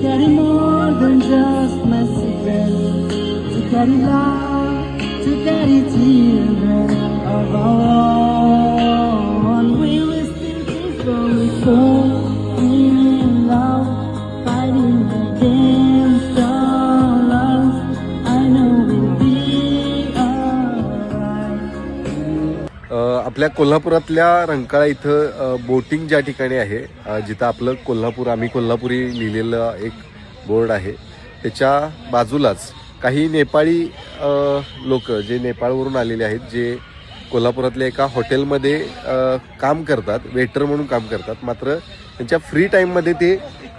carry more than just messages, to carry love, to carry children of our own. We will still peacefully fall in love, fighting against all odds. I know we'll be alright. आपल्या कोल्हापुरातल्या रंकाळा इथं boating ज्या ठिकाणी आहे, जिथं आपलं कोल्हापूर, आम्ही कोल्हापुरी लिहिलेलं एक बोर्ड आहे, त्याच्या बाजूलाच काही नेपाळी लोक जे नेपाळवरून आलेले आहेत, जे कोल्हापुरातल्या एका हॉटेलमध्ये काम करतात, वेटर म्हणून काम करतात. मात्र त्यांच्या फ्री टाईममध्ये ते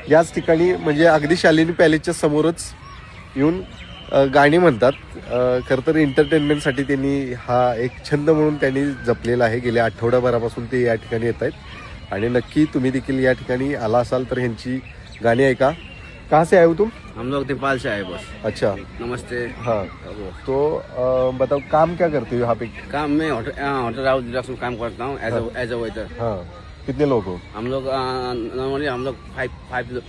याच ठिकाणी म्हणजे अगदी शालिनी पॅलेसच्या समोरच येऊन गाणी म्हणतात. खरं तर एंटरटेनमेंटसाठी त्यांनी हा एक छंद म्हणून त्यांनी जपलेला आहे. गेल्या आठवड्याभरापासून ते या ठिकाणी येत आहेत आणि नक्की तुम्ही देखील या ठिकाणी आला असाल तर ह्यांची गाणी ऐका. कहाँ से आए हो तुम? हम लोग नेपाल से आए बस. अच्छा, नमस्ते. हाँ. तो बताओ काम क्या करते हो यहाँ पे? काम में होटल हाउस डिलक्स में काम करता हूँ एज अ वेटर. हाँ, कितने लोग हो? हम लोग नॉर्मली हम लोग 5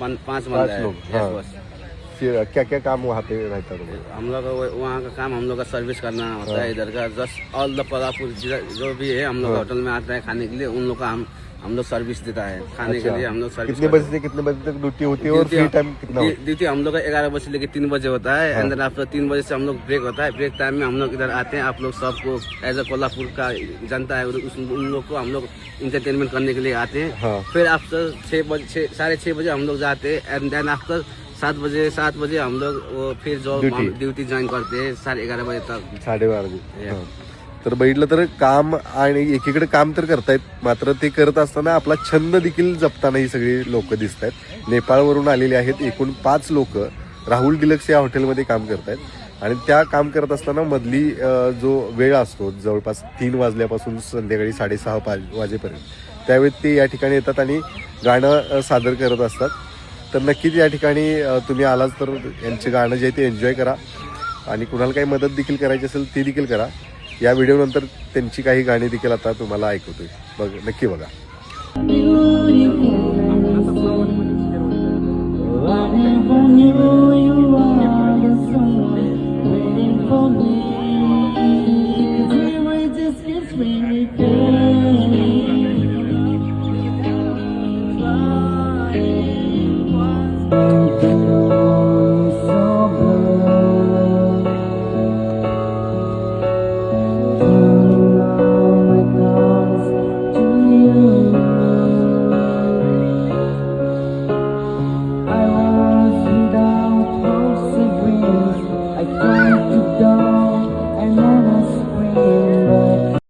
पाँच बंदे लोग, हैं. हाँ. बस फिर क्या क्या काम वहाँ पे रहता है? हम लोग वहाँ का काम हम लोग का सर्विस करना होता है. इधर का जस्ट ऑल द कोल्हापुर जो भी है हम लोग होटल में आता है खाने के लिए, उन लोग का हम लोग सर्विस देता है खाने के लिए. हम लोग सर्विस कितने बजे से कितने बजे तक ड्यूटी होती है और फ्री टाइम कितना? ड्यूटी हम लोग का 11 बजे से लेकर 3 बजे होता है. एंड देन आफ्टर 3 बजे से हम लोग ब्रेक होता है. ब्रेक टाइम में हम लोग इधर आते हैं. आप लोग सबको एज अ कोल्हापुर का जनता है उन लोग को हम लोग इंटरटेनमेंट करने के लिए आते हैं. फिर आफ्टर 6:30 बजे हम लोग जाते हैं. एंड देन आफ्टर 7 बजे हम लोग वो फिर जो ड्यूटी ज्वाइन करते हैं 11:30 बजे तक. 12:30 बजे. तर बघितलं तर काम आणि एकीकडे काम तर करतायत, मात्र ते करत असताना आपला छंद देखील जपताना ही सगळी लोक दिसत आहेत. नेपाळवरून आलेले आहेत. एकूण 5 लोक राहुल डिलक्स या हॉटेलमध्ये काम करतायत आणि त्या काम करत असताना मधली जो वेळ असतो जवळपास 3 वाजल्यापासून संध्याकाळी 6:30-5 वाजेपर्यंत, त्यावेळी ते या ठिकाणी येतात आणि गाणं सादर करत असतात. तर नक्कीच या ठिकाणी तुम्ही आलाच तर यांचे गाणं जे आहे ते एन्जॉय करा आणि कुणाला काही मदत देखील करायची असेल ती देखील करा. या व्हिडिओनंतर त्यांची काही गाणी देखील आता तुम्हाला ऐकवतोय, नक्की बघा.